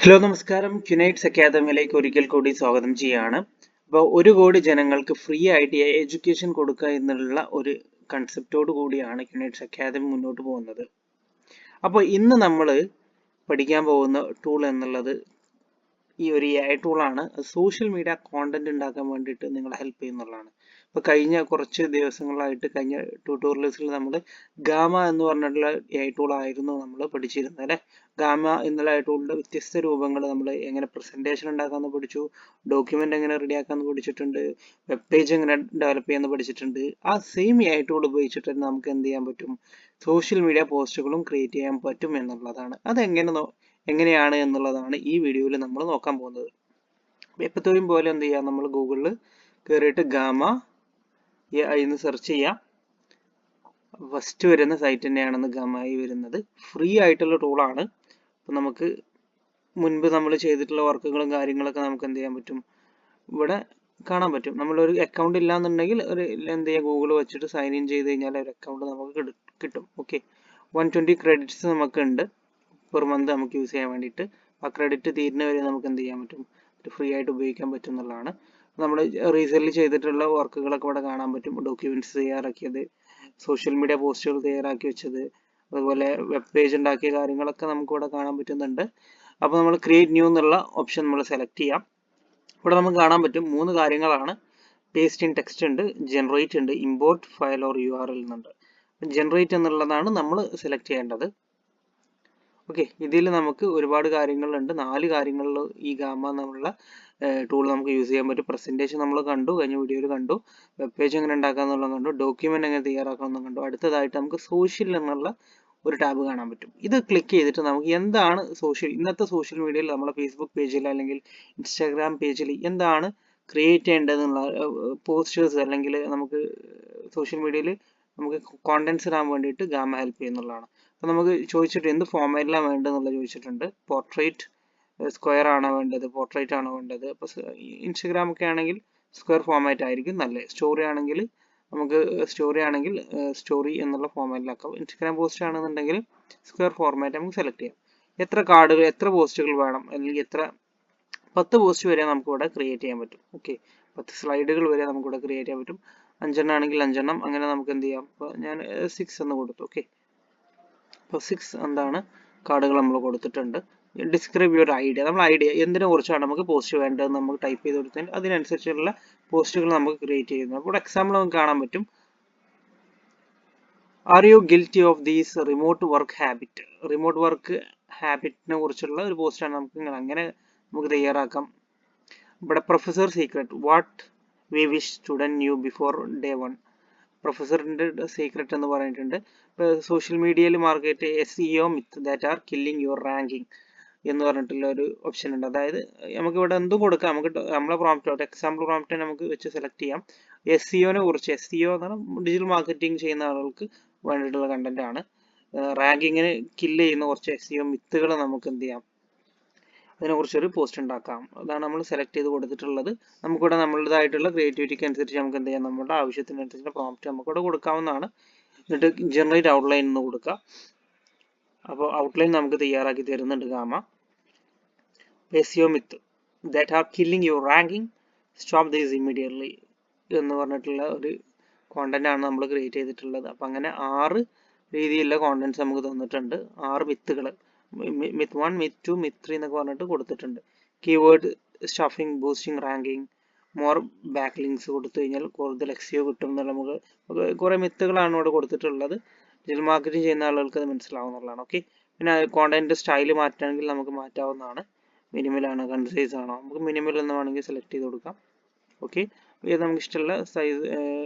Hello നമസ്കാരം. ക്യുനൈറ്റ്സ് അക്കാദമിയിലേക്ക് ഒരിക്കൽ കൂടി സ്വാഗതം ചെയ്യാണ്. അപ്പോൾ 1 കോടി ജനങ്ങൾക്ക് ഫ്രീ ആയിട്ട് എഡ്യൂക്കേഷൻ കൊടുക്കുക എന്നുള്ള ഒരു കൺസെപ്റ്റോട് കൂടിയാണ് ക്യുനൈറ്റ്സ് അക്കാദമി മുന്നോട്ട് പോകുന്നത്. അപ്പോൾ ഇന്ന് നമ്മൾ പഠിക്കാൻ പോകുന്ന ടൂൾ എന്നുള്ളത് ഈ ഒരു AI ടൂളാണ്. സോഷ്യൽ മീഡിയ കോണ്ടന്റ് ഉണ്ടാക്കാൻ വേണ്ടിയിട്ട് നിങ്ങളെ ഹെൽപ്പ് ചെയ്യുന്നുള്ളതാണ്. ഇപ്പോൾ കഴിഞ്ഞ കുറച്ച് ദിവസങ്ങളായിട്ട് കഴിഞ്ഞ ട്യൂട്ടോറിയൽസിൽ നമ്മൾ ഗാമ എന്ന് പറഞ്ഞിട്ടുള്ള AI ടൂൾ ആയിരുന്നു നമ്മൾ പഠിച്ചിരുന്നത് അല്ലേ. ഗാമ എന്നുള്ള AI ടൂളിന്റെ വ്യത്യസ്ത രൂപങ്ങൾ നമ്മൾ എങ്ങനെ പ്രസന്റേഷൻ ഉണ്ടാക്കാമെന്ന് പഠിച്ചു, ഡോക്യുമെന്റ് എങ്ങനെ റെഡിയാക്കാമെന്ന് പഠിച്ചിട്ടുണ്ട്, വെബ് പേജ് എങ്ങനെ ഡെവലപ്പ് ചെയ്യാമെന്ന് പഠിച്ചിട്ടുണ്ട്. ആ സെയിം AI ടൂൾ ഉപയോഗിച്ചിട്ട് നമുക്ക് എന്ത് ചെയ്യാൻ പറ്റും, സോഷ്യൽ മീഡിയ പോസ്റ്റുകളും ക്രിയേറ്റ് ചെയ്യാൻ പറ്റും എന്നുള്ളതാണ്. എങ്ങനെയാണ് എന്നുള്ളതാണ് ഈ വീഡിയോയിൽ നമ്മൾ നോക്കാൻ പോകുന്നത്. എപ്പോഴും പോലെ എന്ത് ചെയ്യാം, നമ്മൾ ഗൂഗിളിൽ കയറിയിട്ട് ഗാമ AI എന്ന് സെർച്ച് ചെയ്യാം. ഫസ്റ്റ് വരുന്ന സൈറ്റ് തന്നെയാണെന്ന് ഗാമ AI വരുന്നത്. ഫ്രീ ആയിട്ടുള്ള ടൂളാണ്. അപ്പം നമുക്ക് മുൻപ് നമ്മൾ ചെയ്തിട്ടുള്ള വർക്കുകളും കാര്യങ്ങളൊക്കെ നമുക്ക് എന്ത് ചെയ്യാൻ പറ്റും, ഇവിടെ കാണാൻ പറ്റും. നമ്മളൊരു അക്കൗണ്ട് ഇല്ലാന്നുണ്ടെങ്കിൽ എന്ത് ചെയ്യുക, ഗൂഗിൾ വെച്ചിട്ട് സൈൻ ഇൻ ചെയ്ത് കഴിഞ്ഞാൽ ഒരു അക്കൗണ്ട് നമുക്ക് കിട്ടും. ഓക്കെ, 120 ക്രെഡിറ്റ്സ് നമുക്കുണ്ട് പെർ മന്ത് നമുക്ക് യൂസ് ചെയ്യാൻ വേണ്ടിയിട്ട്. ആ ക്രെഡിറ്റ് തീരുന്ന വരെ നമുക്ക് എന്ത് ചെയ്യാൻ പറ്റും, ഫ്രീ ആയിട്ട് ഉപയോഗിക്കാൻ പറ്റും എന്നുള്ളതാണ്. നമ്മൾ റീസെന്റ് ചെയ്തിട്ടുള്ള വർക്കുകളൊക്കെ ഇവിടെ കാണാൻ പറ്റും. ഡോക്യുമെന്റ്സ് തയ്യാറാക്കിയത്, സോഷ്യൽ മീഡിയ പോസ്റ്റുകൾ തയ്യാറാക്കി വെച്ചത്, അതുപോലെ വെബ് പേജ് ഉണ്ടാക്കിയ കാര്യങ്ങളൊക്കെ നമുക്ക് ഇവിടെ കാണാൻ പറ്റുന്നുണ്ട്. അപ്പോൾ നമ്മൾ ക്രിയേറ്റ് ന്യൂ എന്നുള്ള ഓപ്ഷൻ നമ്മൾ സെലക്ട് ചെയ്യാം. ഇവിടെ നമുക്ക് കാണാൻ പറ്റും 3 കാര്യങ്ങളാണ്. പേസ്റ്റ് ഇൻ ടെക്സ്റ്റ് ഉണ്ട്, ജനറേറ്റ് ഉണ്ട്, ഇമ്പോർട്ട് ഫയൽ ഓർ URL എന്നുണ്ട്. ജനറേറ്റ് എന്നുള്ളതാണ് നമ്മൾ സെലക്ട് ചെയ്യേണ്ടത്. ഓക്കെ, ഇതിൽ നമുക്ക് ഒരുപാട് കാര്യങ്ങളുണ്ട്. 4 കാര്യങ്ങളിൽ ഈ ഗാമ എന്നുള്ള ടൂൾ നമുക്ക് യൂസ് ചെയ്യാൻ പറ്റും. പ്രസന്റേഷൻ നമ്മൾ കണ്ടു, കഴിഞ്ഞ വീഡിയോയിൽ കണ്ടു. വെബ് പേജ് എങ്ങനെ ഉണ്ടാക്കാന്നുള്ളത് കണ്ടു, ഡോക്യുമെന്റ് എങ്ങനെ തയ്യാറാക്കാമെന്നും കണ്ടു. അടുത്തതായിട്ട് നമുക്ക് സോഷ്യൽ എന്നുള്ള ഒരു ടാബ് കാണാൻ പറ്റും. ഇത് ക്ലിക്ക് ചെയ്തിട്ട് നമുക്ക് എന്താണ് ഇന്നത്തെ സോഷ്യൽ മീഡിയയിൽ നമ്മുടെ ഫേസ്ബുക്ക് പേജിൽ അല്ലെങ്കിൽ ഇൻസ്റ്റാഗ്രാം പേജിൽ എന്താണ് ക്രിയേറ്റ് ചെയ്യേണ്ടതെന്നുള്ള പോസ്റ്റേഴ്സ് അല്ലെങ്കിൽ നമുക്ക് സോഷ്യൽ മീഡിയയിൽ നമുക്ക് കോണ്ടന്റ്സ് ഇടാൻ വേണ്ടിയിട്ട് ഗാമ ഹെൽപ്പ് ചെയ്യുന്നുള്ളതാണ്. അപ്പോൾ നമുക്ക് ചോദിച്ചിട്ട് എന്ത് ഫോർമാറ്റിലാണ് വേണ്ടതെന്നുള്ളത് ചോദിച്ചിട്ടുണ്ട്. പോർട്രേറ്റ്, സ്ക്വയർ ആണോ വേണ്ടത്, പോർട്രേറ്റ് ആണോ വേണ്ടത്. അപ്പോൾ ഇൻസ്റ്റഗ്രാം ഒക്കെ ആണെങ്കിൽ സ്ക്വയർ ഫോർമാറ്റ് ആയിരിക്കും നല്ലത്. സ്റ്റോറി ആണെങ്കിൽ സ്റ്റോറി എന്നുള്ള ഫോർമാറ്റിലാക്കാം. ഇൻസ്റ്റഗ്രാം പോസ്റ്റ് ആണെന്നുണ്ടെങ്കിൽ സ്ക്വയർ ഫോർമാറ്റ് നമുക്ക് സെലക്ട് ചെയ്യാം. എത്ര പോസ്റ്റുകൾ വേണം, അല്ലെങ്കിൽ 10 പോസ്റ്റ് വരെ നമുക്ക് ഇവിടെ ക്രിയേറ്റ് ചെയ്യാൻ പറ്റും. ഓക്കെ, 10 സ്ലൈഡുകൾ വരെ നമുക്ക് ഇവിടെ ക്രിയേറ്റ് ചെയ്യാൻ പറ്റും. 5 ആണെങ്കിൽ 5, അങ്ങനെ നമുക്ക് എന്ത് ചെയ്യാം. അപ്പോൾ ഞാൻ 6 എന്ന് കൊടുത്തു. ഓക്കെ, അപ്പോൾ 6 എന്താണ് കാർഡുകൾ നമ്മൾ കൊടുത്തിട്ടുണ്ട്. ഡിസ്ക്രൈബ് യുവർ ഐഡിയ, നമ്മൾ ഐഡിയ എന്തിനെ കുറിച്ചാണ് നമുക്ക് പോസ്റ്റ് വേണ്ടതെന്ന് നമുക്ക് ടൈപ്പ് ചെയ്ത് കൊടുത്താൽ അതിനനുസരിച്ചുള്ള പോസ്റ്റുകൾ നമുക്ക് ക്രിയേറ്റ് ചെയ്യുന്നത്. അപ്പോൾ എക്സാമ്പിൾ നമുക്ക് കാണാൻ പറ്റും. Are you guilty of these remote work habit. Remote work ഹാബിറ്റിനെ കുറിച്ചുള്ള ഒരു പോസ്റ്റാണ് അങ്ങനെ നമുക്ക് തയ്യാറാക്കാം. ഇവിടെ professor secret, what we wish student knew before day 1. പ്രൊഫസറിന്റെ സീക്രട്ട് എന്ന് പറഞ്ഞിട്ടുണ്ട്. സോഷ്യൽ മീഡിയയിൽ market SEO myth that are killing your ranking എന്ന് പറഞ്ഞിട്ടുള്ള ഒരു ഓപ്ഷൻ ഉണ്ട്. അതായത് നമുക്ക് ഇവിടെ എന്തും കൊടുക്കാം. നമുക്ക് നമ്മളെ പ്രോംപ്റ്റ്, എക്സാമ്പിൾ പ്രോംപ്റ്റ് നമുക്ക് വെച്ച് സെലക്ട് ചെയ്യാം. SEOനെ കുറിച്ച്, SEO എന്ന് പറഞ്ഞാൽ ഡിജിറ്റൽ മാർക്കറ്റിംഗ് ചെയ്യുന്ന ആളുകൾക്ക് വേണ്ടിയിട്ടുള്ള കണ്ടന്റ് ആണ്. റാങ്കിങ്ങിന് കില്ല് ചെയ്യുന്ന കുറച്ച് SEO മിത്തുകൾ നമുക്ക് എന്ത് ചെയ്യാം, അതിനെക്കുറിച്ചൊരു പോസ്റ്റ് ഉണ്ടാക്കാം. അതാണ് നമ്മൾ സെലക്ട് ചെയ്ത് കൊടുത്തിട്ടുള്ളത്. നമുക്കിവിടെ നമ്മളുടേതായിട്ടുള്ള ക്രിയേറ്റിവിറ്റിക്ക് അനുസരിച്ച് നമുക്ക് എന്ത് ചെയ്യാം, നമ്മുടെ ആവശ്യത്തിനനുസരിച്ച് പ്രോംപ്റ്റ് നമുക്കിവിടെ കൊടുക്കാവുന്നതാണ്. എന്നിട്ട് ജനറേറ്റ് ഔട്ട്ലൈൻ എന്ന് കൊടുക്കുക. അപ്പോൾ ഔട്ട്ലൈൻ നമുക്ക് തയ്യാറാക്കി തരുന്നുണ്ട് gamma. SEO myth that are killing your ranking, stop this immediately എന്ന് പറഞ്ഞിട്ടുള്ള ഒരു കോണ്ടന്റ് ആണ് നമ്മൾ ക്രിയേറ്റ് ചെയ്തിട്ടുള്ളത്. അപ്പം അങ്ങനെ 6 രീതിയിലുള്ള കോണ്ടന്റ്സ് നമുക്ക് തന്നിട്ടുണ്ട്. 6 മിത്തുകൾ, മിത്ത് 1, മിത്ത് 2, മിത്ത് 3 എന്നൊക്കെ പറഞ്ഞിട്ട് കൊടുത്തിട്ടുണ്ട്. Keyword stuffing, boosting ranking, more back links കൊടുത്തു കഴിഞ്ഞാൽ കൂടുതൽ SEO കിട്ടും എന്നുള്ള നമുക്ക് കുറേ മിത്തുകളാണ് ഇവിടെ കൊടുത്തിട്ടുള്ളത്. ഡിജിറ്റൽ മാർക്കറ്റിംഗ് ചെയ്യുന്ന ആളുകൾക്ക് അത് മനസ്സിലാവുന്നതാണ്. ഓക്കെ, പിന്നെ കോണ്ടന്റ് സ്റ്റൈൽ മാറ്റണമെങ്കിൽ നമുക്ക് മാറ്റാവുന്നതാണ്. മിനിമൽ ആണോ, കൺസൈസ് ആണോ, നമുക്ക് മിനിമൽ എന്ന് വേണമെങ്കിൽ സെലക്ട് ചെയ്ത് കൊടുക്കാം. ഓക്കെ, ഇത് നമുക്ക് ഇഷ്ടമുള്ള സൈസ്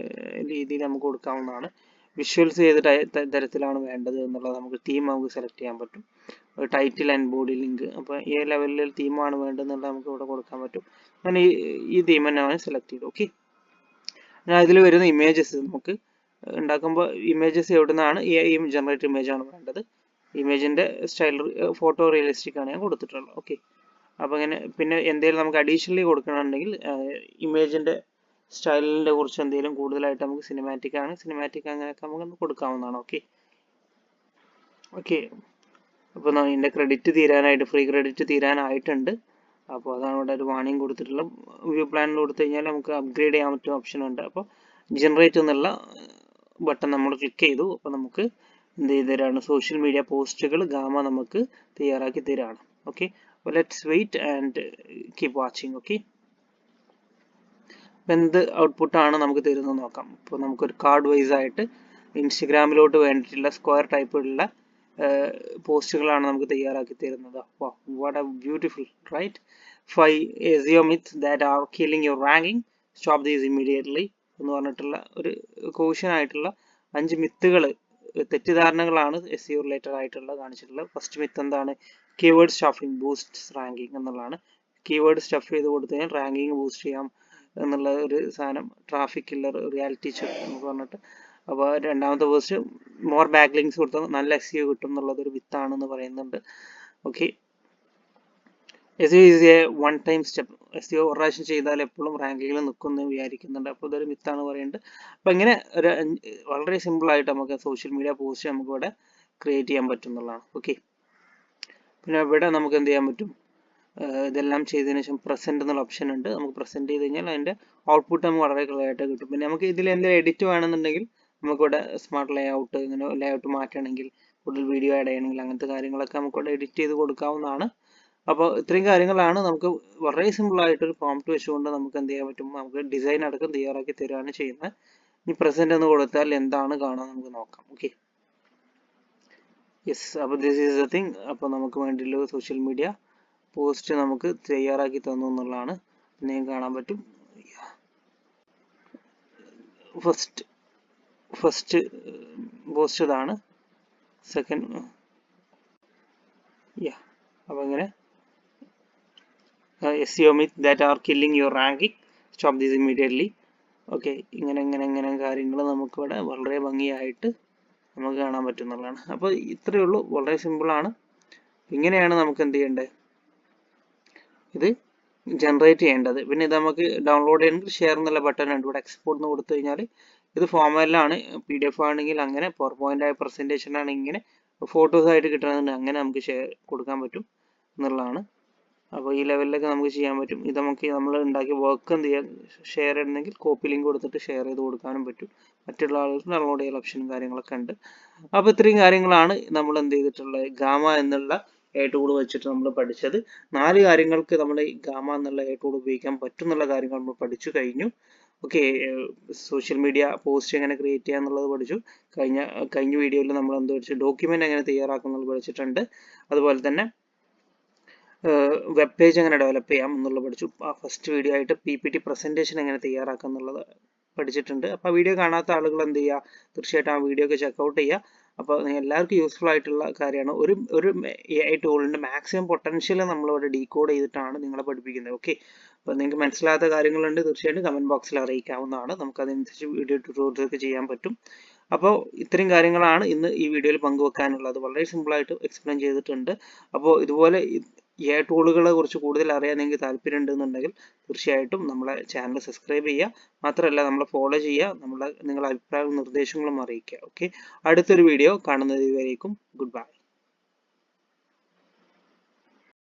രീതിയിൽ നമുക്ക് കൊടുക്കാവുന്നതാണ്. വിഷ്വൽസ് ഏത് തരത്തിലാണ് വേണ്ടത് എന്നുള്ളത് നമുക്ക് തീം നമുക്ക് സെലക്ട് ചെയ്യാൻ പറ്റും. ടൈറ്റിൽ ആൻഡ് ബോഡി ലിങ്ക്, അപ്പോൾ ഏത് ലെവലിൽ തീമാണ് വേണ്ടതെന്നുള്ളത് നമുക്ക് ഇവിടെ കൊടുക്കാൻ പറ്റും. ഞാൻ ഈ തീം തന്നെയാണ് സെലക്ട് ചെയ്തത്. ഓക്കെ, ഞാൻ ഇതിൽ വരുന്ന ഇമേജസ് നമുക്ക് ഉണ്ടാക്കുമ്പോൾ ഇമേജസ് എവിടെ നിന്നാണ്, ഈ ജനറേറ്റ് ഇമേജ് ആണ് വേണ്ടത്. ഇമേജിന്റെ സ്റ്റൈൽ ഫോട്ടോ റിയലിസ്റ്റിക് ആണ് ഞാൻ കൊടുത്തിട്ടുള്ളത്. ഓക്കെ, അപ്പോൾ അങ്ങനെ പിന്നെ എന്തെങ്കിലും നമുക്ക് അഡീഷണലി കൊടുക്കണമെന്നുണ്ടെങ്കിൽ ഇമേജിന്റെ സ്റ്റൈലിനെ കുറിച്ച് എന്തെങ്കിലും കൂടുതലായിട്ട് നമുക്ക് സിനിമാറ്റിക് അങ്ങനെയൊക്കെ നമുക്ക് കൊടുക്കാവുന്നതാണ്. ഓക്കെ, അപ്പോൾ ഇതിൻ്റെ ക്രെഡിറ്റ് തീരാനായിട്ട് ഫ്രീ ക്രെഡിറ്റ് തീരാനായിട്ടുണ്ട്. അപ്പോൾ അതാണ് ഇവിടെ ഒരു വാണിംഗ് കൊടുത്തിട്ടുള്ള. വ്യൂ പ്ലാനിൽ കൊടുത്തു കഴിഞ്ഞാൽ നമുക്ക് അപ്ഗ്രേഡ് ചെയ്യാൻ പറ്റുന്ന ഓപ്ഷൻ ഉണ്ട്. അപ്പോൾ ജനറേറ്റ് എന്നുള്ള ബട്ടൺ നമ്മൾ ക്ലിക്ക് ചെയ്തു. അപ്പോൾ നമുക്ക് എന്ത് ചെയ്ത് തരാണ്, സോഷ്യൽ മീഡിയ പോസ്റ്റുകൾ ഗാമ നമുക്ക് തയ്യാറാക്കി തരാണ്. ഓക്കെ, അപ്പോൾ let's wait and keep watching. Okay, എന്ത് ഔട്ട്പുട്ടാണ് നമുക്ക് തരുന്നത് നോക്കാം. ഇപ്പോൾ നമുക്കൊരു കാർഡ് വൈസ് ആയിട്ട് ഇൻസ്റ്റഗ്രാമിലോട്ട് വേണ്ടിയിട്ടുള്ള സ്ക്വയർ ടൈപ്പുള്ള പോസ്റ്റുകളാണ് നമുക്ക് തയ്യാറാക്കി തരുന്നത്. What a beautiful, right? 5 SEO myths that are killing your ranking, stop these immediately എന്ന് പറഞ്ഞിട്ടുള്ള ഒരു ക്വസ്റ്റ്യൻ ആയിട്ടുള്ള 5 മിത്തുകൾ, തെറ്റിദ്ധാരണകളാണ് SEO റിലേറ്റഡ് ആയിട്ടുള്ള കാണിച്ചിട്ടുള്ളത്. ഫസ്റ്റ് മിത്ത് എന്താണ്? കീവേഡ് സ്റ്റഫിംഗ് ബൂസ്റ്റ് റാങ്കിങ് എന്നുള്ളതാണ്. കീവേഡ് സ്റ്റഫ് ചെയ്ത് കൊടുത്തു കഴിഞ്ഞാൽ റാങ്കിങ് ബൂസ്റ്റ് ചെയ്യാം എന്നുള്ള ഒരു സാധനം, ട്രാഫിക് കില്ലർ, റിയാലിറ്റി ചെക്ക് എന്ന് പറഞ്ഞിട്ട്. അപ്പോൾ രണ്ടാമത്തെ പോസ്റ്റ് മോർ ബാക്ക് ലിങ്ക്സ് കൊടുത്താൽ നല്ല SEO കിട്ടും എന്നുള്ളതൊരു വിത്താണെന്ന് പറയുന്നുണ്ട്. Okay, SEO is A one time step. SEO ഒരു പ്രാവശ്യം ചെയ്താൽ എപ്പോഴും റാങ്കിങ്ങിൽ നിൽക്കുമെന്ന് വിചാരിക്കുന്നുണ്ട്. അപ്പോൾ ഇതൊരു മിത്താണ് പറയുന്നത്. അപ്പോൾ ഇങ്ങനെ ഒരു വളരെ സിമ്പിളായിട്ട് നമുക്ക് സോഷ്യൽ മീഡിയ പോസ്റ്റ് നമുക്ക് ഇവിടെ ക്രിയേറ്റ് ചെയ്യാൻ പറ്റും എന്നുള്ളതാണ്. ഓക്കെ, പിന്നെ ഇവിടെ നമുക്ക് എന്ത് ചെയ്യാൻ പറ്റും, ഇതെല്ലാം ചെയ്തതിനു ശേഷം പ്രസന്റ് എന്നുള്ള ഓപ്ഷൻ ഉണ്ട്. നമുക്ക് പ്രസന്റ് ചെയ്ത് കഴിഞ്ഞാൽ അതിൻ്റെ ഔട്ട്പുട്ട് നമുക്ക് വളരെ ക്ലിയർ ആയിട്ട് കിട്ടും. പിന്നെ നമുക്ക് ഇതിൽ എന്തെങ്കിലും എഡിറ്റ് വേണമെന്നുണ്ടെങ്കിൽ നമുക്കിവിടെ സ്മാർട്ട് ലേഔട്ട്, ഇങ്ങനെ ലേഔട്ട് മാറ്റണമെങ്കിൽ, കൂടുതൽ വീഡിയോ ആഡ് ചെയ്യണമെങ്കിൽ അങ്ങനത്തെ കാര്യങ്ങളൊക്കെ നമുക്കിവിടെ എഡിറ്റ് ചെയ്ത് കൊടുക്കാവുന്നതാണ്. അപ്പോൾ ഇത്രയും കാര്യങ്ങളാണ് നമുക്ക് വളരെ സിമ്പിളായിട്ടൊരു പ്രോംപ്റ്റ് വെച്ചുകൊണ്ട് നമുക്ക് എന്ത് ചെയ്യാൻ പറ്റും, നമുക്ക് ഡിസൈൻ അടക്കം തയ്യാറാക്കി തരികയാണ് ചെയ്യുന്നത്. ഇനി പ്രസന്റ് എന്ന് കൊടുത്താൽ എന്താണ് കാണാൻ നമുക്ക് നോക്കാം. ഓക്കെ, യെസ്, അപ്പോൾ ദിസ് ഈസ് ദ തിങ്. അപ്പോൾ നമുക്ക് വേണ്ടിയുള്ള സോഷ്യൽ മീഡിയ പോസ്റ്റ് നമുക്ക് തയ്യാറാക്കി തന്നു എന്നുള്ളതാണ്. പിന്നെ കാണാൻ പറ്റും ഫസ്റ്റ് പോസ്റ്റ് ഇതാണ്. സെക്കൻഡ്, അപ്പോൾ ഇങ്ങനെ SEO myths that are killing your ranking, stop this immediately. Okay, ഇങ്ങനെ കാര്യങ്ങൾ നമുക്കിവിടെ വളരെ ഭംഗിയായിട്ട് നമുക്ക് കാണാൻ പറ്റുന്നതാണ്. അപ്പോൾ ഇത്രയേ ഉള്ളൂ, വളരെ സിമ്പിളാണ്. ഇങ്ങനെയാണ് നമുക്ക് എന്ത് ചെയ്യേണ്ടത്, ഇത് ജനറേറ്റ് ചെയ്യേണ്ടത്. പിന്നെ ഇത് നമുക്ക് ഡൗൺലോഡ് ചെയ്യണമെങ്കിൽ ഷെയർ എന്നുള്ള ബട്ടൺ ഉണ്ട്. ഇവിടെ എക്സ്പോർട്ട് എന്ന് കൊടുത്തു കഴിഞ്ഞാൽ ഇത് ഫോർമാറ്റിലാണ്. PDF ആണെങ്കിൽ അങ്ങനെ, പവർ പോയിന്റ് ആയ പ്രസന്റേഷൻ ആണെങ്കിൽ ഇങ്ങനെ, ഫോട്ടോസ് ആയിട്ട് കിട്ടണമെന്നുണ്ട് അങ്ങനെ നമുക്ക് ഷെയർ കൊടുക്കാൻ പറ്റും എന്നുള്ളതാണ്. അപ്പോൾ ഈ ലെവലിലൊക്കെ നമുക്ക് ചെയ്യാൻ പറ്റും. ഇത് നമുക്ക് നമ്മൾ ഉണ്ടാക്കിയ വർക്ക് എന്ത് ചെയ്യാൻ, ഷെയർ ചെയ്യണമെങ്കിൽ കോപ്പി ലിങ്ക് കൊടുത്തിട്ട് ഷെയർ ചെയ്ത് കൊടുക്കാനും പറ്റും. മറ്റുള്ള ആളുകൾക്ക് ഡൗൺലോഡ് ചെയ്യാൻ ഓപ്ഷനും കാര്യങ്ങളൊക്കെ ഉണ്ട്. അപ്പോൾ ഇത്രയും കാര്യങ്ങളാണ് നമ്മൾ എന്ത് ചെയ്തിട്ടുള്ളത്, ഗാമ എന്നുള്ള ടൂൾ വെച്ചിട്ട് നമ്മൾ പഠിച്ചത്. 4 കാര്യങ്ങൾക്ക് നമ്മൾ ഈ ഗാമ എന്നുള്ള ടൂൾ ഉപയോഗിക്കാൻ പറ്റും എന്നുള്ള കാര്യങ്ങൾ നമ്മൾ പഠിച്ചു കഴിഞ്ഞു. ഓക്കെ, സോഷ്യൽ മീഡിയ പോസ്റ്റ് എങ്ങനെ ക്രിയേറ്റ് ചെയ്യുക എന്നുള്ളത് പഠിച്ചു. കഴിഞ്ഞ വീഡിയോയിൽ നമ്മൾ എന്ത് പഠിച്ചു, ഡോക്യുമെന്റ് എങ്ങനെ തയ്യാറാക്കുന്നത് പഠിച്ചിട്ടുണ്ട്. അതുപോലെ തന്നെ വെബ് പേജ് എങ്ങനെ ഡെവലപ്പ് ചെയ്യാം എന്നുള്ളത് പഠിച്ചു. ഫസ്റ്റ് വീഡിയോ ആയിട്ട് PPT പ്രസന്റേഷൻ എങ്ങനെ തയ്യാറാക്കാം എന്നുള്ളത് പഠിച്ചിട്ടുണ്ട്. അപ്പോൾ ആ വീഡിയോ കാണാത്ത ആളുകൾ എന്ത് ചെയ്യുക, തീർച്ചയായിട്ടും ആ വീഡിയോ ഒക്കെ ചെക്കൗട്ട് ചെയ്യുക. അപ്പോൾ എല്ലാവർക്കും യൂസ്ഫുൾ ആയിട്ടുള്ള കാര്യമാണ്. ഒരു AI ടൂളിൻ്റെ മാക്സിമം പൊട്ടൻഷ്യൽ നമ്മളിവിടെ ഡീകോഡ് ചെയ്തിട്ടാണ് നിങ്ങളെ പഠിപ്പിക്കുന്നത്. ഓക്കെ, അപ്പോൾ നിങ്ങൾക്ക് മനസ്സിലാത്ത കാര്യങ്ങളുണ്ട്, തീർച്ചയായിട്ടും കമൻറ്റ് ബോക്സിൽ അറിയിക്കാവുന്നതാണ്. നമുക്കതനുസരിച്ച് വീഡിയോ ട്യൂട്ടോറിയൽസ് ഒക്കെ ചെയ്യാൻ പറ്റും. അപ്പോൾ ഇത്രയും കാര്യങ്ങളാണ് ഇന്ന് ഈ വീഡിയോയിൽ പങ്കുവെക്കാനുള്ളത്. വളരെ സിമ്പിളായിട്ട് എക്സ്പ്ലെയിൻ ചെയ്തിട്ടുണ്ട്. അപ്പോൾ ഇതുപോലെ AI ടൂളുകളെ കുറിച്ച് കൂടുതൽ അറിയാൻ നിങ്ങൾക്ക് താല്പര്യം ഉണ്ടെന്നുണ്ടെങ്കിൽ തീർച്ചയായിട്ടും നമ്മളെ ചാനൽ സബ്സ്ക്രൈബ് ചെയ്യുക. മാത്രമല്ല നമ്മളെ ഫോളോ ചെയ്യുക, നിങ്ങളുടെ അഭിപ്രായവും നിർദ്ദേശങ്ങളും അറിയിക്കുക. ഓക്കെ, അടുത്തൊരു വീഡിയോ കാണുന്നത് വരേക്കും ഗുഡ് ബൈ.